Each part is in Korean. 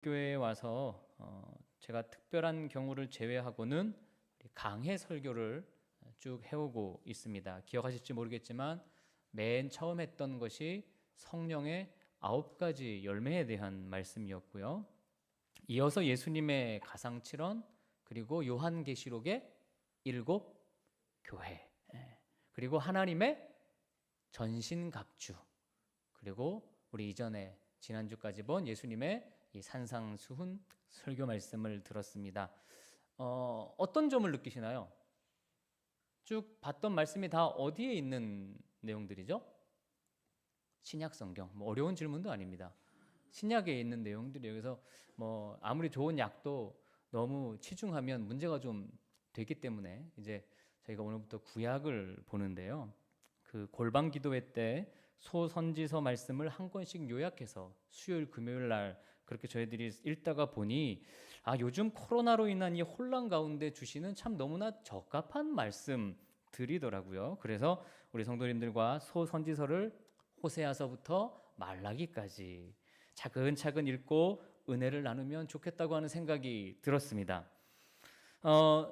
교회에 와서 제가 특별한 경우를 제외하고는 강해 설교를 쭉 해오고 있습니다. 기억하실지 모르겠지만 맨 처음 했던 것이 성령의 9가지 열매에 대한 말씀이었고요. 이어서 예수님의 가상칠언, 그리고 요한계시록의 7교회, 그리고 하나님의 전신갑주, 그리고 우리 이전에 지난주까지 본 예수님의 이 산상수훈 설교 말씀을 들었습니다. 어떤 점을 느끼시나요? 쭉 봤던 말씀이 다 어디에 있는 내용들이죠? 신약 성경. 어려운 질문도 아닙니다. 신약에 있는 내용들이에요. 그래서 아무리 좋은 약도 너무 치중하면 문제가 좀 되기 때문에 이제 저희가 오늘부터 구약을 보는데요. 그 골방 기도회 때 소선지서 말씀을 한 권씩 요약해서 수요일 금요일 날 그렇게 저희들이 읽다가 보니 요즘 코로나로 인한 이 혼란 가운데 주시는 참 너무나 적합한 말씀들이더라고요. 그래서 우리 성도님들과 소선지서를 호세아서부터 말라기까지 차근차근 읽고 은혜를 나누면 좋겠다고 하는 생각이 들었습니다.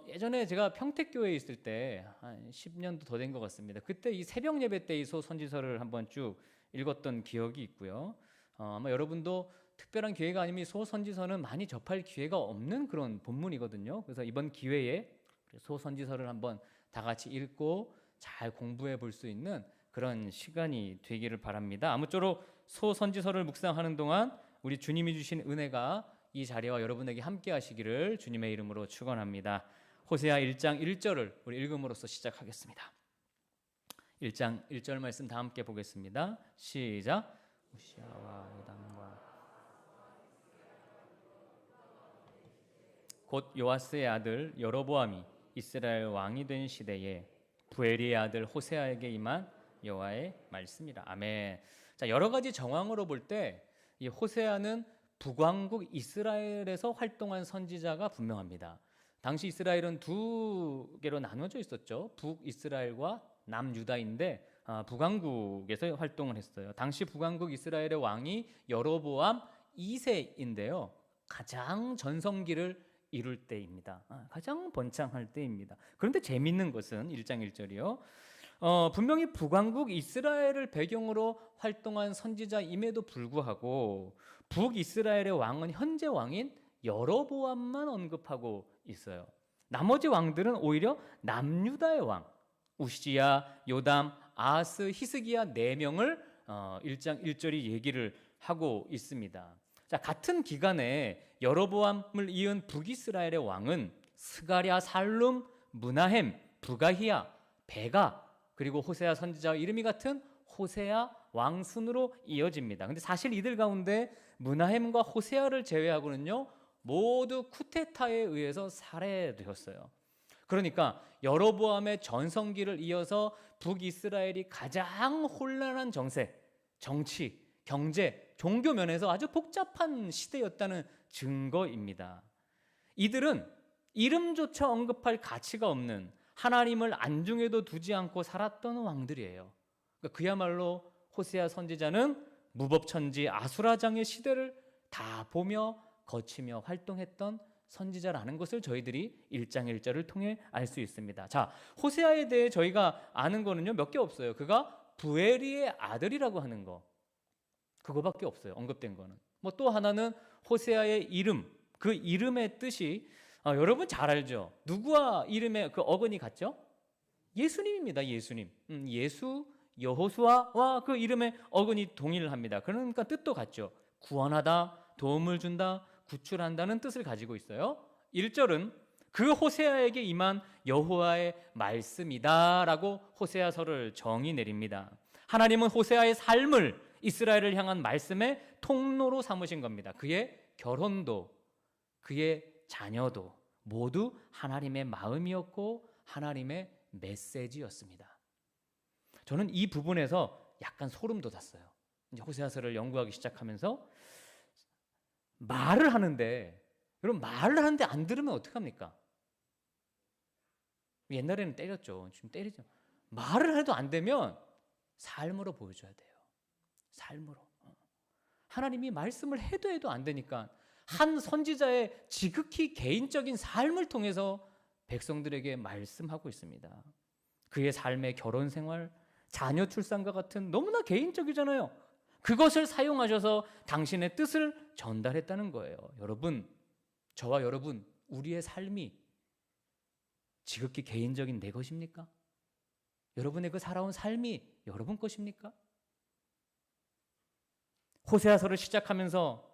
예전에 제가 평택교회에 있을 때 한 10년도 더 된 것 같습니다. 그때 이 새벽 예배 때 이 소선지서를 한번 쭉 읽었던 기억이 있고요. 아마 여러분도 특별한 기회가 아니면 소선지서는 많이 접할 기회가 없는 그런 본문이거든요. 그래서 이번 기회에 소선지서를 한번 다 같이 읽고 잘 공부해 볼 수 있는 그런 시간이 되기를 바랍니다. 아무쪼록 소선지서를 묵상하는 동안 우리 주님이 주신 은혜가 이 자리와 여러분에게 함께 하시기를 주님의 이름으로 축원합니다. 호세아 1장 1절을 우리 읽음으로써 시작하겠습니다. 1장 1절 말씀 다 함께 보겠습니다. 시작. 우시아와 요담과 곧 요아스의 아들 여로보암이 이스라엘 왕이 된 시대에 부엘리의 아들 호세아에게 임한 여호와의 말씀이라. 아멘. 자, 여러 가지 정황으로 볼 때 이 호세아는 북왕국 이스라엘에서 활동한 선지자가 분명합니다. 당시 이스라엘은 두 개로 나눠져 있었죠. 북이스라엘과 남유다인데 북왕국에서 활동을 했어요. 당시 북왕국 이스라엘의 왕이 여로보암 2세인데요. 가장 전성기를 이룰 때입니다. 가장 번창할 때입니다. 그런데 재밌는 것은 1장 1절이요. 분명히 북왕국 이스라엘을 배경으로 활동한 선지자임에도 불구하고 북이스라엘의 왕은 현재 왕인 여로보암만 언급하고 있어요. 나머지 왕들은 오히려 남유다의 왕 우시야, 요담, 아하스, 히스기야 4명을 1장 1절이 얘기를 하고 있습니다. 자, 같은 기간에 여로보암을 이은 북이스라엘의 왕은 스가랴, 살룸, 므나헴, 부가히야, 베가, 그리고 호세아 선지자와 이름이 같은 호세아 왕순으로 이어집니다. 근데 사실 이들 가운데 므나헴과 호세아를 제외하고는요 모두 쿠데타에 의해서 살해되었어요. 그러니까 여로보암의 전성기를 이어서 북이스라엘이 가장 혼란한 정세, 정치, 경제, 종교 면에서 아주 복잡한 시대였다는 증거입니다. 이들은 이름조차 언급할 가치가 없는 하나님을 안중에도 두지 않고 살았던 왕들이에요. 그러니까 그야말로 호세아 선지자는 무법천지 아수라장의 시대를 다 보며 거치며 활동했던 선지자라는 것을 저희들이 1장 1절을 통해 알 수 있습니다. 자, 호세아에 대해 저희가 아는 거는요 몇 개 없어요. 그가 부엘리의 아들이라고 하는 거, 그거밖에 없어요. 언급된 거는. 또 하나는 호세아의 이름, 그 이름의 뜻이 여러분 잘 알죠? 누구와 이름의 그 어근이 같죠? 예수님입니다. 예수님. 예수, 여호수아와 그 이름의 어근이 동일합니다. 그러니까 뜻도 같죠. 구원하다, 도움을 준다, 구출한다는 뜻을 가지고 있어요. 1절은 그 호세아에게 임한 여호와의 말씀이다라고 호세아서를 정의 내립니다. 하나님은 호세아의 삶을 이스라엘을 향한 말씀의 통로로 삼으신 겁니다. 그의 결혼도 그의 자녀도 모두 하나님의 마음이었고 하나님의 메시지였습니다. 저는 이 부분에서 약간 소름 돋았어요. 이제 호세아서를 연구하기 시작하면서 말을 하는데, 여러분 말을 하는데 안 들으면 어떡합니까? 옛날에는 때렸죠. 지금 때리죠. 말을 해도 안 되면 삶으로 보여줘야 돼요. 삶으로. 하나님이 말씀을 해도 안 되니까 한 선지자의 지극히 개인적인 삶을 통해서 백성들에게 말씀하고 있습니다. 그의 삶의 결혼 생활, 자녀 출산과 같은 너무나 개인적이잖아요. 그것을 사용하셔서 당신의 뜻을 전달했다는 거예요. 여러분, 저와 여러분, 우리의 삶이 지극히 개인적인 내 것입니까? 여러분의 그 살아온 삶이 여러분 것입니까? 호세아서를 시작하면서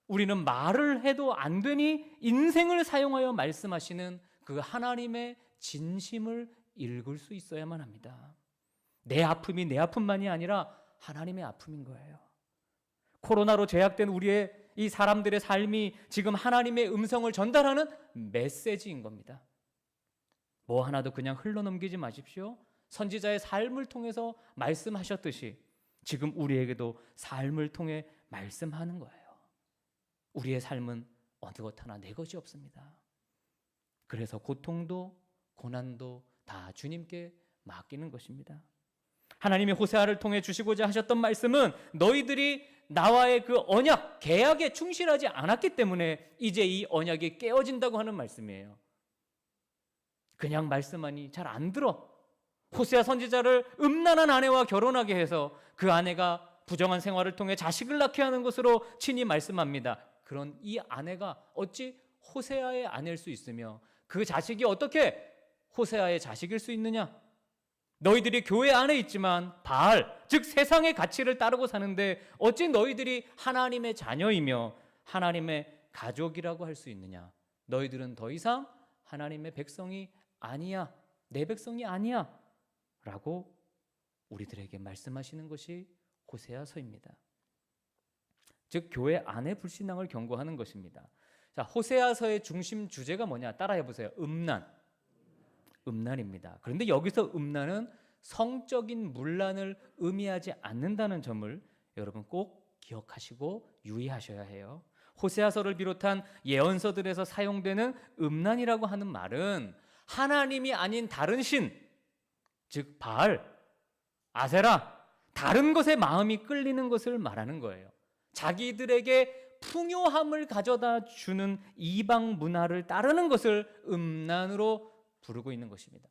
우리는 말을 해도 안 되니 인생을 사용하여 말씀하시는 그 하나님의 진심을 읽을 수 있어야만 합니다. 내 아픔이 내 아픔만이 아니라 하나님의 아픔인 거예요. 코로나로 제약된 우리의 이 사람들의 삶이 지금 하나님의 음성을 전달하는 메시지인 겁니다. 뭐 하나도 그냥 흘러넘기지 마십시오. 선지자의 삶을 통해서 말씀하셨듯이 지금 우리에게도 삶을 통해 말씀하는 거예요. 우리의 삶은 어느 것 하나 내 것이 없습니다. 그래서 고통도 고난도 다 주님께 맡기는 것입니다. 하나님이 호세아를 통해 주시고자 하셨던 말씀은 너희들이 나와의 그 언약, 계약에 충실하지 않았기 때문에 이제 이 언약이 깨어진다고 하는 말씀이에요. 그냥 말씀하니 잘 안 들어. 호세아 선지자를 음란한 아내와 결혼하게 해서 그 아내가 부정한 생활을 통해 자식을 낳게 하는 것으로 친히 말씀합니다. 그런 이 아내가 어찌 호세아의 아내일 수 있으며 그 자식이 어떻게 호세아의 자식일 수 있느냐? 너희들이 교회 안에 있지만 바알, 즉 세상의 가치를 따르고 사는데 어찌 너희들이 하나님의 자녀이며 하나님의 가족이라고 할 수 있느냐? 너희들은 더 이상 하나님의 백성이 아니야, 내 백성이 아니야 라고 우리들에게 말씀하시는 것이 호세아서입니다. 즉 교회 안의 불신앙을 경고하는 것입니다. 자, 호세아서의 중심 주제가 뭐냐? 따라해 보세요. 음란입니다. 그런데 여기서 음란은 성적인 문란을 의미하지 않는다는 점을 여러분 꼭 기억하시고 유의하셔야 해요. 호세아서를 비롯한 예언서들에서 사용되는 음란이라고 하는 말은 하나님이 아닌 다른 신, 즉 바알, 아세라, 다른 것에 마음이 끌리는 것을 말하는 거예요. 자기들에게 풍요함을 가져다 주는 이방 문화를 따르는 것을 음란으로 부르고 있는 것입니다.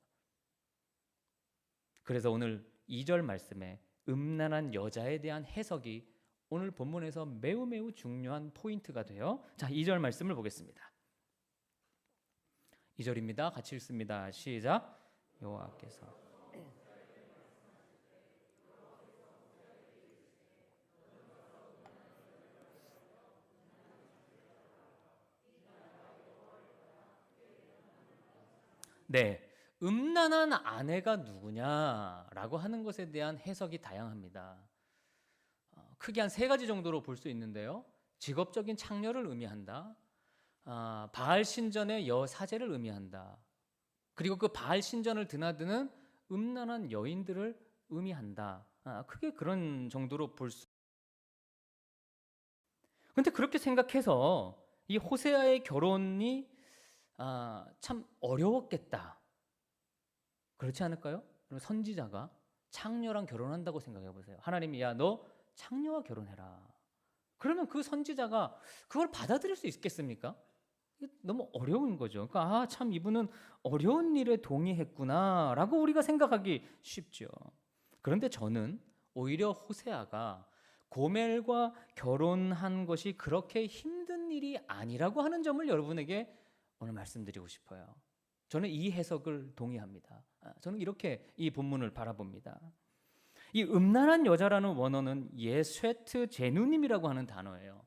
그래서 오늘 2절 말씀에 음란한 여자에 대한 해석이 오늘 본문에서 매우 중요한 포인트가 돼요. 자, 2절 말씀을 보겠습니다. 2절입니다. 같이 읽습니다. 시작. 여호와께서 네, 음란한 아내가 누구냐라고 하는 것에 대한 해석이 다양합니다. 크게 한 3가지 정도로 볼 수 있는데요. 직업적인 창녀를 의미한다. 바알 신전의 여사제를 의미한다. 그리고 그 바알 신전을 드나드는 음란한 여인들을 의미한다. 크게 그런 정도로 볼 수. 그런데 그렇게 생각해서 이 호세아의 결혼이 참 어려웠겠다. 그렇지 않을까요? 선지자가 창녀랑 결혼한다고 생각해 보세요. 하나님이 야, 너 창녀와 결혼해라. 그러면 그 선지자가 그걸 받아들일 수 있겠습니까? 너무 어려운 거죠. 그러니까 참 이분은 어려운 일에 동의했구나라고 우리가 생각하기 쉽죠. 그런데 저는 오히려 호세아가 고멜과 결혼한 것이 그렇게 힘든 일이 아니라고 하는 점을 여러분에게 오늘 말씀드리고 싶어요. 저는 이 해석을 동의합니다. 저는 이렇게 이 본문을 바라봅니다. 이 음란한 여자라는 원어는 예쇠트 제누님이라고 하는 단어예요.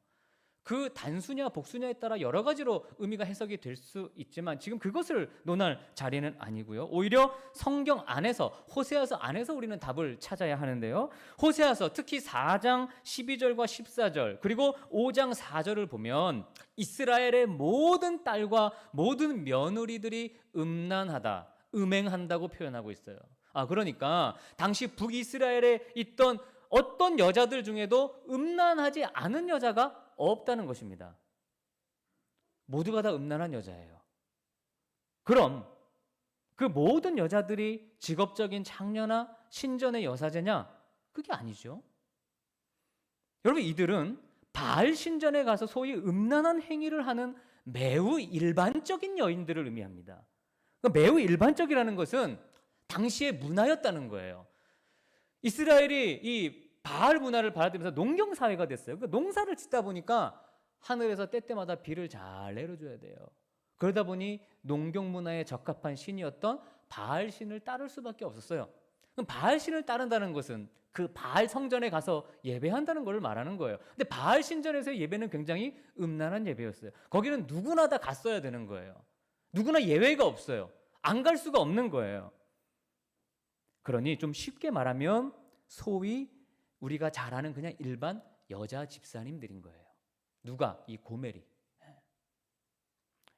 그 단수냐 복수냐에 따라 여러 가지로 의미가 해석이 될 수 있지만 지금 그것을 논할 자리는 아니고요. 오히려 성경 안에서, 호세아서 안에서 우리는 답을 찾아야 하는데요. 호세아서 특히 4장 12절과 14절 그리고 5장 4절을 보면 이스라엘의 모든 딸과 모든 며느리들이 음란하다, 음행한다고 표현하고 있어요. 그러니까 당시 북이스라엘에 있던 어떤 여자들 중에도 음란하지 않은 여자가 없다는 것입니다. 모두가 다 음란한 여자예요. 그럼 그 모든 여자들이 직업적인 창녀나 신전의 여사제냐? 그게 아니죠. 여러분, 이들은 바알 신전에 가서 소위 음란한 행위를 하는 매우 일반적인 여인들을 의미합니다. 그러니까 매우 일반적이라는 것은 당시의 문화였다는 거예요. 이스라엘이 이 바알 문화를 받아들이면서 농경 사회가 됐어요. 그러니까 농사를 짓다 보니까 하늘에서 때때마다 비를 잘 내려줘야 돼요. 그러다 보니 농경 문화에 적합한 신이었던 바알 신을 따를 수밖에 없었어요. 그럼 바알 신을 따른다는 것은 그 바알 성전에 가서 예배한다는 걸 말하는 거예요. 근데 바알 신전에서의 예배는 굉장히 음란한 예배였어요. 거기는 누구나 다 갔어야 되는 거예요. 누구나 예외가 없어요. 안 갈 수가 없는 거예요. 그러니 좀 쉽게 말하면 소위 우리가 잘 아는 그냥 일반 여자 집사님들인 거예요. 누가? 이 고멜이.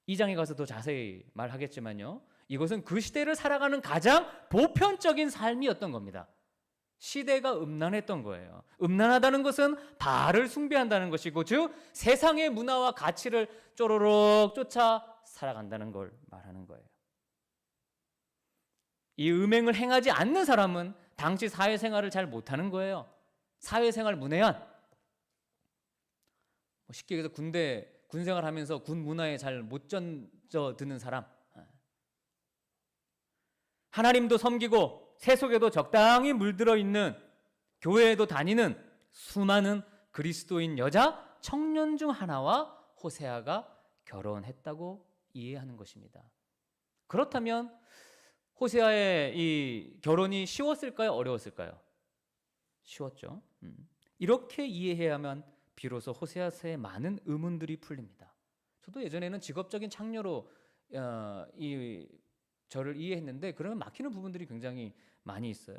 2장에 가서 더 자세히 말하겠지만요, 이것은 그 시대를 살아가는 가장 보편적인 삶이었던 겁니다. 시대가 음란했던 거예요. 음란하다는 것은 바알을 숭배한다는 것이고, 즉 세상의 문화와 가치를 쪼르륵 쫓아 살아간다는 걸 말하는 거예요. 이 음행을 행하지 않는 사람은 당시 사회생활을 잘 못하는 거예요. 사회생활 문외한, 쉽게 얘기해서 군 생활하면서 군 문화에 잘 못 젖어드는 사람, 하나님도 섬기고 세속에도 적당히 물들어 있는, 교회에도 다니는 수많은 그리스도인 여자 청년 중 하나와 호세아가 결혼했다고 이해하는 것입니다. 그렇다면 호세아의 이 결혼이 쉬웠을까요? 어려웠을까요? 쉬웠죠. 이렇게 이해해야만 비로소 호세아서의 많은 의문들이 풀립니다. 저도 예전에는 직업적인 창녀로 저를 이해했는데, 그러면 막히는 부분들이 굉장히 많이 있어요.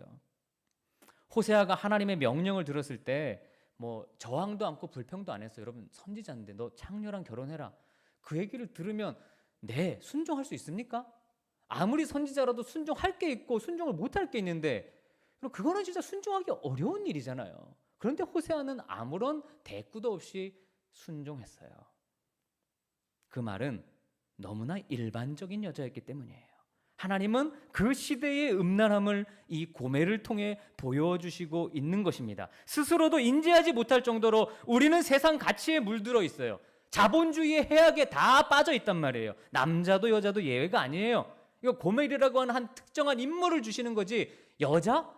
호세아가 하나님의 명령을 들었을 때 저항도 않고 불평도 안 했어요. 여러분, 선지자인데 너 창녀랑 결혼해라. 그 얘기를 들으면 네, 순종할 수 있습니까? 아무리 선지자라도 순종할 게 있고 순종을 못할 게 있는데, 그거는 진짜 순종하기 어려운 일이잖아요. 그런데 호세아는 아무런 대꾸도 없이 순종했어요. 그 말은 너무나 일반적인 여자였기 때문이에요. 하나님은 그 시대의 음란함을 이 고멜을 통해 보여주시고 있는 것입니다. 스스로도 인지하지 못할 정도로 우리는 세상 가치에 물들어 있어요. 자본주의의 해악에 다 빠져 있단 말이에요. 남자도 여자도 예외가 아니에요. 이거 고멜이라고 하는 한 특정한 인물을 주시는 거지, 여자?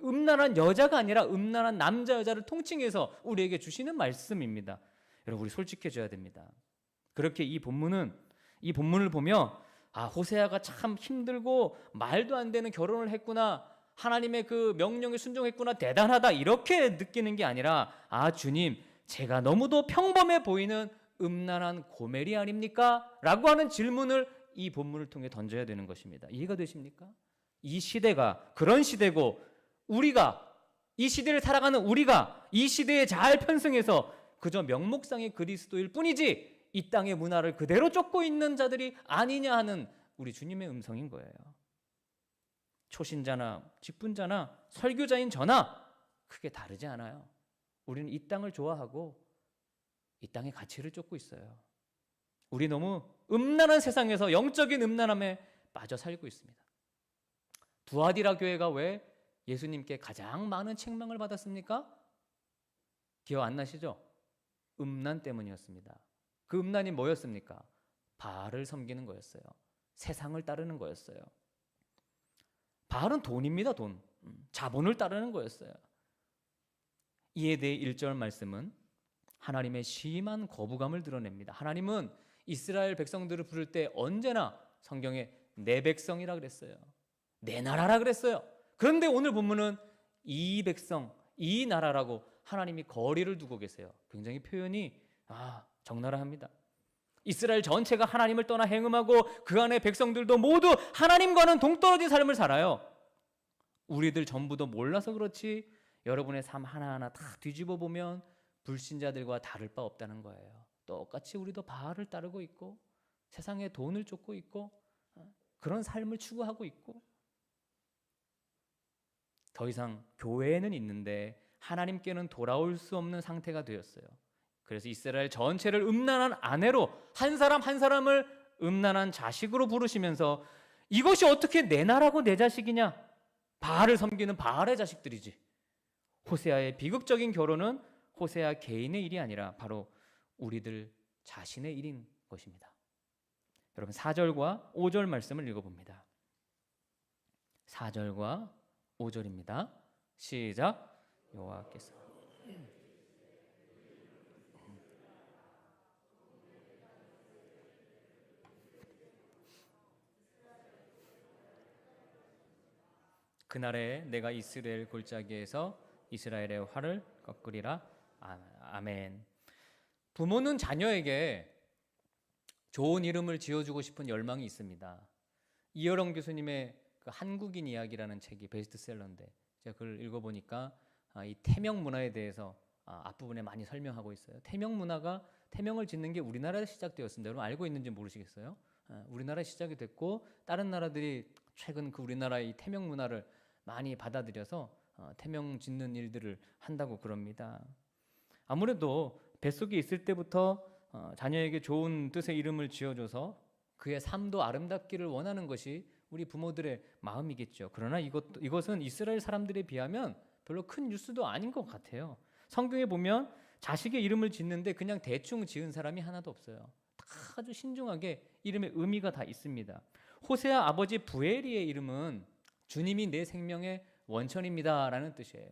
음란한 여자가 아니라 음란한 남자 여자를 통칭해서 우리에게 주시는 말씀입니다. 여러분, 우리 솔직해져야 됩니다. 그렇게 이 본문을 보며 호세아가 참 힘들고 말도 안 되는 결혼을 했구나, 하나님의 그 명령에 순종했구나, 대단하다, 이렇게 느끼는 게 아니라 주님, 제가 너무도 평범해 보이는 음란한 고멜이 아닙니까? 라고 하는 질문을 이 본문을 통해 던져야 되는 것입니다. 이해가 되십니까? 이 시대가 그런 시대고, 이 시대를 살아가는 우리가 이 시대에 잘 편승해서 그저 명목상의 그리스도일 뿐이지 이 땅의 문화를 그대로 쫓고 있는 자들이 아니냐 하는 우리 주님의 음성인 거예요. 초신자나 직분자나 설교자인 저나 크게 다르지 않아요. 우리는 이 땅을 좋아하고 이 땅의 가치를 쫓고 있어요. 우리 너무 음란한 세상에서 영적인 음란함에 빠져 살고 있습니다. 두아디라 교회가 왜 예수님께 가장 많은 책망을 받았습니까? 기억 안 나시죠? 음란 때문이었습니다. 그 음란이 뭐였습니까? 바알을 섬기는 거였어요. 세상을 따르는 거였어요. 바알은 돈입니다. 돈. 자본을 따르는 거였어요. 이에 대해 1절 말씀은 하나님의 심한 거부감을 드러냅니다. 하나님은 이스라엘 백성들을 부를 때 언제나 성경에 내 백성이라 그랬어요. 내 나라라 그랬어요. 그런데 오늘 본문은 이 백성, 이 나라라고 하나님이 거리를 두고 계세요. 굉장히 표현이 적나라합니다. 이스라엘 전체가 하나님을 떠나 행음하고 그 안에 백성들도 모두 하나님과는 동떨어진 삶을 살아요. 우리들 전부도 몰라서 그렇지 여러분의 삶 하나하나 다 뒤집어 보면 불신자들과 다를 바 없다는 거예요. 똑같이 우리도 바알을 따르고 있고 세상에 돈을 쫓고 있고 그런 삶을 추구하고 있고, 더 이상 교회에는 있는데 하나님께는 돌아올 수 없는 상태가 되었어요. 그래서 이스라엘 전체를 음란한 아내로, 한 사람 한 사람을 음란한 자식으로 부르시면서 이것이 어떻게 내 나라고 내 자식이냐? 바알을 섬기는 바알의 자식들이지. 호세아의 비극적인 결혼은 호세아 개인의 일이 아니라 바로 우리들 자신의 일인 것입니다. 여러분 4절과 5절 말씀을 읽어봅니다. 4절과 5절입니다. 시작. 여호와께서 그날에 내가 이스라엘 골짜기에서 이스라엘의 활을 꺾으리라. 아멘. 부모는 자녀에게 좋은 이름을 지어주고 싶은 열망이 있습니다. 이여령 교수님의 그 한국인 이야기라는 책이 베스트셀러인데 제가 그걸 읽어보니까 이 태명 문화에 대해서 앞부분에 많이 설명하고 있어요. 태명 문화가 태명을 짓는 게 우리나라에 시작되었습니다. 여러분 알고 있는지 모르시겠어요? 우리나라에 시작이 됐고 다른 나라들이 최근 그 우리나라의 이 태명 문화를 많이 받아들여서 태명 짓는 일들을 한다고 그럽니다. 아무래도 뱃속에 있을 때부터 자녀에게 좋은 뜻의 이름을 지어줘서 그의 삶도 아름답기를 원하는 것이 우리 부모들의 마음이겠죠. 그러나 이것은 이스라엘 사람들에 비하면 별로 큰 뉴스도 아닌 것 같아요. 성경에 보면 자식의 이름을 짓는데 그냥 대충 지은 사람이 하나도 없어요. 다 아주 신중하게 이름의 의미가 다 있습니다. 호세아 아버지 부엘이의 이름은 주님이 내 생명의 원천입니다 라는 뜻이에요.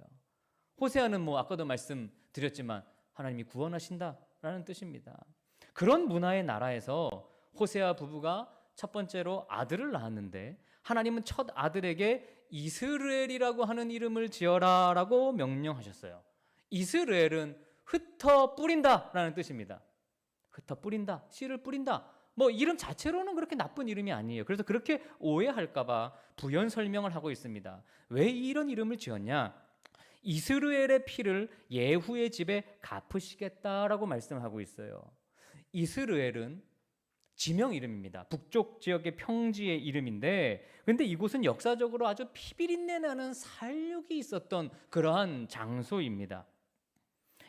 호세아는 뭐 아까도 말씀드렸지만 하나님이 구원하신다라는 뜻입니다. 그런 문화의 나라에서 호세아 부부가 첫 번째로 아들을 낳았는데 하나님은 첫 아들에게 이스라엘이라고 하는 이름을 지어라라고 명령하셨어요. 이스라엘은 흩어 뿌린다라는 뜻입니다. 흩어 뿌린다, 씨를 뿌린다. 뭐 이름 자체로는 그렇게 나쁜 이름이 아니에요. 그래서 그렇게 오해할까봐 부연 설명을 하고 있습니다. 왜 이런 이름을 지었냐? 이스라엘의 피를 예후의 집에 갚으시겠다라고 말씀하고 있어요. 이스라엘은 지명 이름입니다. 북쪽 지역의 평지의 이름인데 근데 이곳은 역사적으로 아주 피비린내 나는 살육이 있었던 그러한 장소입니다.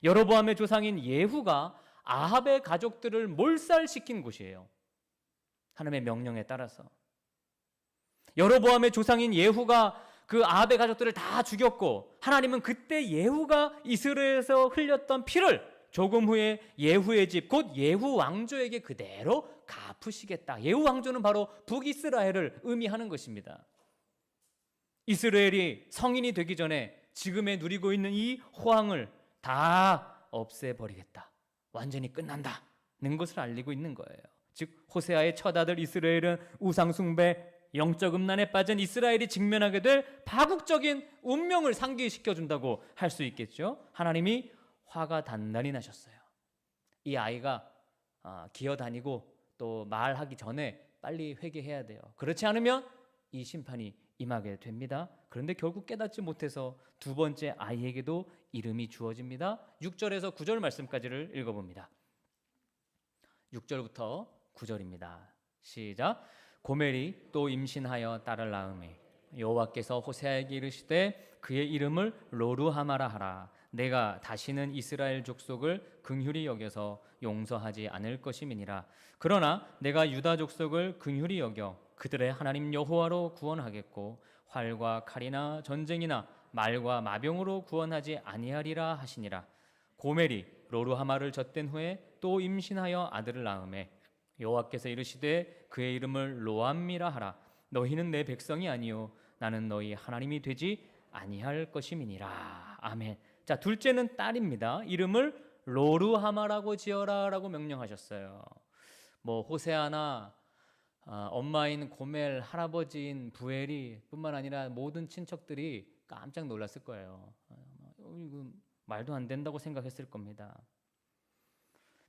여로보암의 조상인 예후가 아합의 가족들을 몰살시킨 곳이에요. 하나님의 명령에 따라서 여로보암의 조상인 예후가 그 아합의 가족들을 다 죽였고 하나님은 그때 예후가 이스라엘에서 흘렸던 피를 조금 후에 예후의 집 곧 예후 왕조에게 그대로 갚으시겠다. 예후 왕조는 바로 북이스라엘을 의미하는 것입니다. 이스라엘이 성인이 되기 전에 지금에 누리고 있는 이 호황을 다 없애버리겠다. 완전히 끝난다는 것을 알리고 있는 거예요. 즉 호세아의 첫 아들 이스라엘은 우상 숭배, 영적 음란에 빠진 이스라엘이 직면하게 될 파국적인 운명을 상기시켜준다고 할 수 있겠죠. 하나님이 화가 단단히 나셨어요. 이 아이가 기어다니고 또 말하기 전에 빨리 회개해야 돼요. 그렇지 않으면 이 심판이 임하게 됩니다. 그런데 결국 깨닫지 못해서 두 번째 아이에게도 이름이 주어집니다. 6절에서 9절 말씀까지를 읽어봅니다. 6절부터 9절입니다. 시작. 고멜이 또 임신하여 딸을 낳으매 여호와께서 호세아에게 이르시되 그의 이름을 로루하마라 하라. 내가 다시는 이스라엘 족속을 긍휼히 여겨서 용서하지 않을 것임이니라. 그러나 내가 유다 족속을 긍휼히 여겨 그들의 하나님 여호와로 구원하겠고 활과 칼이나 전쟁이나 말과 마병으로 구원하지 아니하리라 하시니라. 고멜이 로루하마를 젖된 후에 또 임신하여 아들을 낳으매 여호와께서 이르시되 그의 이름을 로암미라 하라. 너희는 내 백성이 아니요 나는 너희 하나님이 되지 아니할 것임이니라. 아멘. 자, 둘째는 딸입니다. 이름을 로루하마라고 지어라라고 명령하셨어요. 뭐 호세아나 엄마인 고멜, 할아버지인 부엘이 뿐만 아니라 모든 친척들이 깜짝 놀랐을 거예요. 이거 말도 안 된다고 생각했을 겁니다.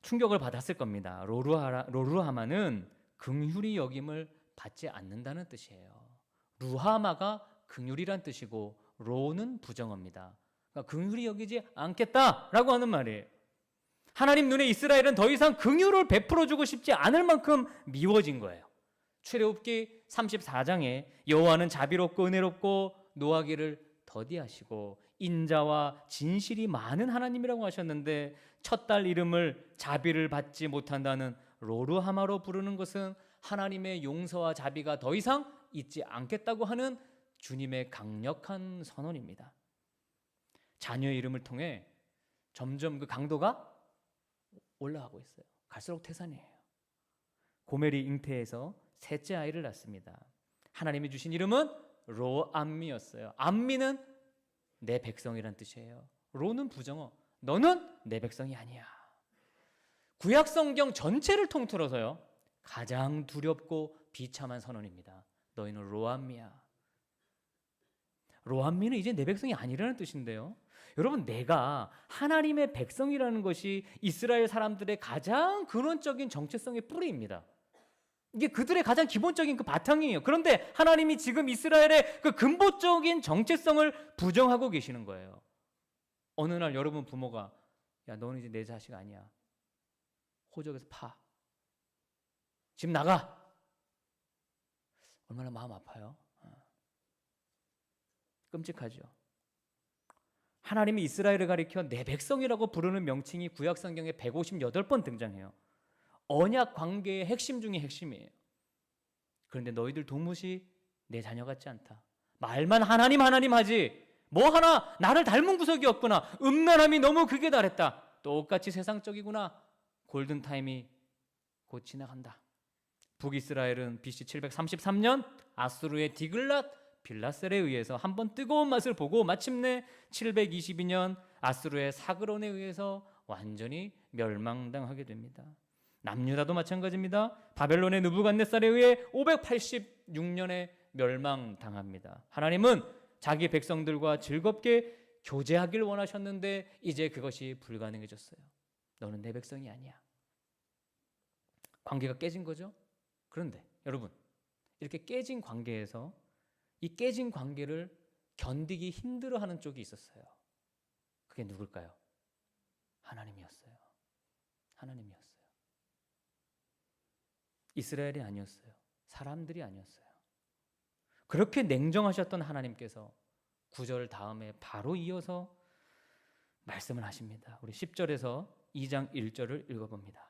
충격을 받았을 겁니다. 로루하마는 긍휼히 여김을 받지 않는다는 뜻이에요. 루하마가 긍휼이란 뜻이고 로는 부정어입니다. 그러니까 긍휼히 여기지 않겠다라고 하는 말이에요. 하나님 눈에 이스라엘은 더 이상 긍휼을 베풀어주고 싶지 않을 만큼 미워진 거예요. 출애굽기 34장에 여호와는 자비롭고 은혜롭고 노하기를 더디하시고 인자와 진실이 많은 하나님이라고 하셨는데 첫 딸 이름을 자비를 받지 못한다는 로루하마로 부르는 것은 하나님의 용서와 자비가 더 이상 있지 않겠다고 하는 주님의 강력한 선언입니다. 자녀의 이름을 통해 점점 그 강도가 올라가고 있어요. 갈수록 태산이에요. 고멜이 잉태해서 셋째 아이를 낳습니다. 하나님이 주신 이름은 로암미였어요. 암미는 내 백성이란 뜻이에요. 로는 부정어, 너는 내 백성이 아니야. 구약 성경 전체를 통틀어서요, 가장 두렵고 비참한 선언입니다. 너희는 로암미야. 로암미는 이제 내 백성이 아니라는 뜻인데요, 여러분, 내가 하나님의 백성이라는 것이 이스라엘 사람들의 가장 근원적인 정체성의 뿌리입니다. 이게 그들의 가장 기본적인 그 바탕이에요. 그런데 하나님이 지금 이스라엘의 그 근본적인 정체성을 부정하고 계시는 거예요. 어느 날 여러분 부모가, 야, 너는 이제 내 자식 아니야. 호적에서 파. 집 나가. 얼마나 마음 아파요. 끔찍하죠. 하나님이 이스라엘을 가리켜 내 백성이라고 부르는 명칭이 구약 성경에 158번 등장해요. 언약 관계의 핵심 중에 핵심이에요. 그런데 너희들 도무지 내 자녀 같지 않다. 말만 하나님 하나님 하지 뭐 하나 나를 닮은 구석이 없구나. 음란함이 너무 극에 달했다. 똑같이 세상적이구나. 골든타임이 곧 지나간다. 북이스라엘은 BC 733년 아수르의 디글랏 빌라셀에 의해서 한번 뜨거운 맛을 보고 마침내 722년 아수르의 사그론에 의해서 완전히 멸망당하게 됩니다. 남유다도 마찬가지입니다. 바벨론의 느부갓네살에 의해 586년에 멸망당합니다. 하나님은 자기 백성들과 즐겁게 교제하길 원하셨는데 이제 그것이 불가능해졌어요. 너는 내 백성이 아니야. 관계가 깨진 거죠. 그런데 여러분, 이렇게 깨진 관계에서 이 깨진 관계를 견디기 힘들어하는 쪽이 있었어요. 그게 누굴까요? 하나님이었어요. 하나님이었어요. 이스라엘이 아니었어요. 사람들이 아니었어요. 그렇게 냉정하셨던 하나님께서 9절 다음에 바로 이어서 말씀을 하십니다. 우리 10절에서 2장 1절을 읽어봅니다.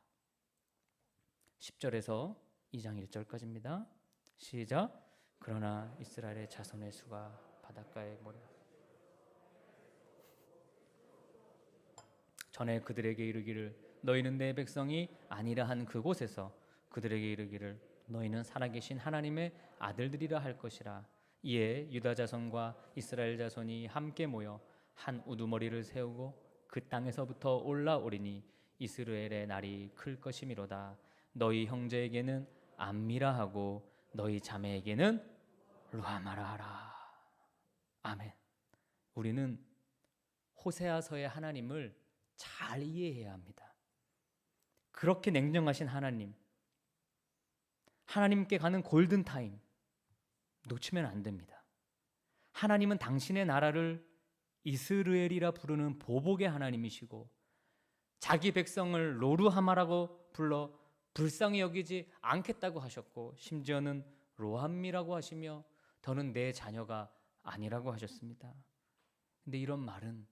10절에서 2장 1절까지입니다. 시작. 그러나 이스라엘의 자손의 수가 바닷가에 모여 전에 그들에게 이르기를 너희는 내 백성이 아니라 한 그곳에서 그들에게 이르기를 너희는 살아계신 하나님의 아들들이라 할 것이라. 이에 유다 자손과 이스라엘 자손이 함께 모여 한 우두머리를 세우고 그 땅에서부터 올라오리니 이스라엘의 날이 클 것이미로다. 너희 형제에게는 암미라 하고 너희 자매에게는 루아마라 하라. 아멘. 우리는 호세아서의 하나님을 잘 이해해야 합니다. 그렇게 냉정하신 하나님, 하나님께 가는 골든타임 놓치면 안 됩니다. 하나님은 당신의 나라를 이스라엘이라 부르는 보복의 하나님이시고 자기 백성을 로루하마라고 불러 불쌍히 여기지 않겠다고 하셨고 심지어는 로함미라고 하시며 더는 내 자녀가 아니라고 하셨습니다. 근데 이런 말은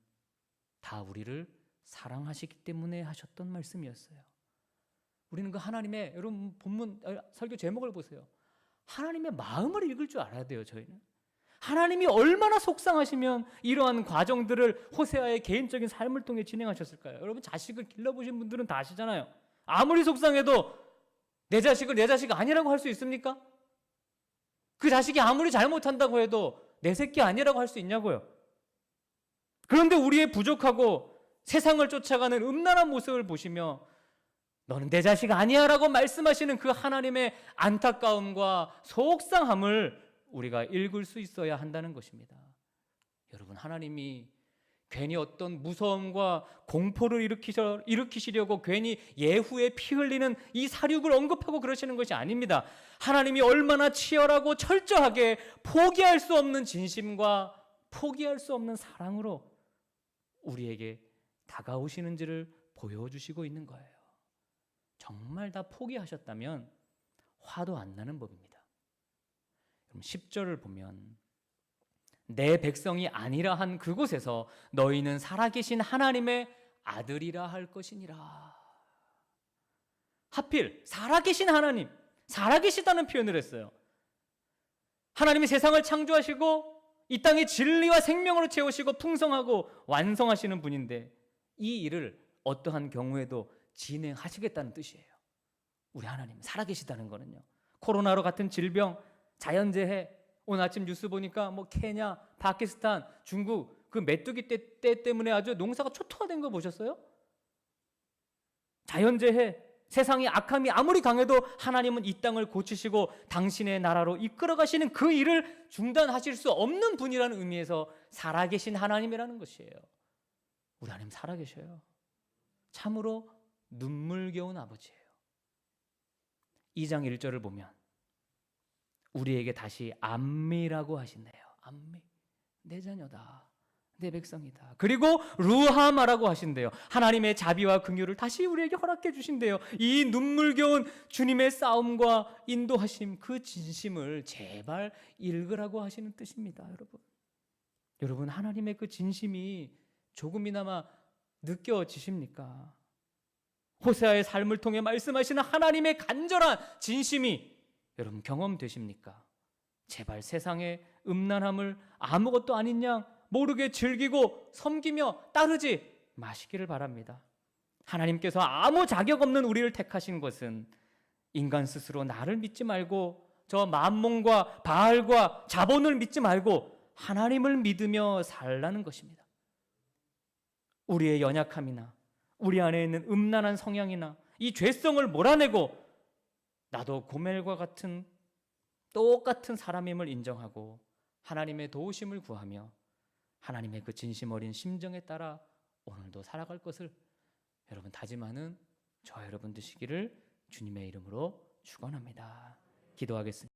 다 우리를 사랑하시기 때문에 하셨던 말씀이었어요. 우리는 그 하나님의, 여러분 본문 설교 제목을 보세요. 하나님의 마음을 읽을 줄 알아야 돼요. 저희는 하나님이 얼마나 속상하시면 이러한 과정들을 호세아의 개인적인 삶을 통해 진행하셨을까요? 여러분 자식을 길러보신 분들은 다 아시잖아요. 아무리 속상해도 내 자식을 내 자식 아니라고 할 수 있습니까? 그 자식이 아무리 잘못한다고 해도 내 새끼 아니라고 할 수 있냐고요. 그런데 우리의 부족하고 세상을 쫓아가는 음란한 모습을 보시며 너는 내 자식 아니야 라고 말씀하시는 그 하나님의 안타까움과 속상함을 우리가 읽을 수 있어야 한다는 것입니다. 여러분, 하나님이 괜히 어떤 무서움과 공포를 일으키시려고 괜히 예후에 피 흘리는 이 사륙을 언급하고 그러시는 것이 아닙니다. 하나님이 얼마나 치열하고 철저하게 포기할 수 없는 진심과 포기할 수 없는 사랑으로 우리에게 다가오시는지를 보여주시고 있는 거예요. 정말 다 포기하셨다면 화도 안 나는 법입니다. 그럼 10절을 보면 내 백성이 아니라 한 그곳에서 너희는 살아계신 하나님의 아들이라 할 것이니라. 하필 살아계신 하나님, 살아계시다는 표현을 했어요. 하나님이 세상을 창조하시고 이 땅에 진리와 생명으로 채우시고 풍성하고 완성하시는 분인데 이 일을 어떠한 경우에도 진행하시겠다는 뜻이에요. 우리 하나님 살아계시다는 거는요. 코로나로 같은 질병, 자연재해, 오늘 아침 뉴스 보니까 뭐 케냐, 파키스탄, 중국 그 메뚜기 떼 때문에 아주 농사가 초토화된 거 보셨어요? 자연재해, 세상의 악함이 아무리 강해도 하나님은 이 땅을 고치시고 당신의 나라로 이끌어 가시는 그 일을 중단하실 수 없는 분이라는 의미에서 살아계신 하나님이라는 것이에요. 우리 하나님 살아계셔요. 참으로 눈물겨운 아버지예요. 2장 1절을 보면 우리에게 다시 암미라고 하시네요. 암미, 내 자녀다, 내 백성이다. 그리고 루하마라고 하신대요. 하나님의 자비와 긍휼을 다시 우리에게 허락해 주신대요. 이 눈물겨운 주님의 싸움과 인도하심, 그 진심을 제발 읽으라고 하시는 뜻입니다. 여러분 하나님의 그 진심이 조금이나마 느껴지십니까? 호세아의 삶을 통해 말씀하시는 하나님의 간절한 진심이 여러분 경험되십니까? 제발 세상의 음란함을 아무것도 아닌 양 모르게 즐기고 섬기며 따르지 마시기를 바랍니다. 하나님께서 아무 자격 없는 우리를 택하신 것은 인간 스스로 나를 믿지 말고 저 만몬과 바알과 자본을 믿지 말고 하나님을 믿으며 살라는 것입니다. 우리의 연약함이나 우리 안에 있는 음란한 성향이나 이 죄성을 몰아내고 나도 고멜과 같은 똑같은 사람임을 인정하고 하나님의 도우심을 구하며 하나님의 그 진심 어린 심정에 따라 오늘도 살아갈 것을 여러분 다짐하는 저와 여러분 되시기를 주님의 이름으로 축원합니다. 기도하겠습니다.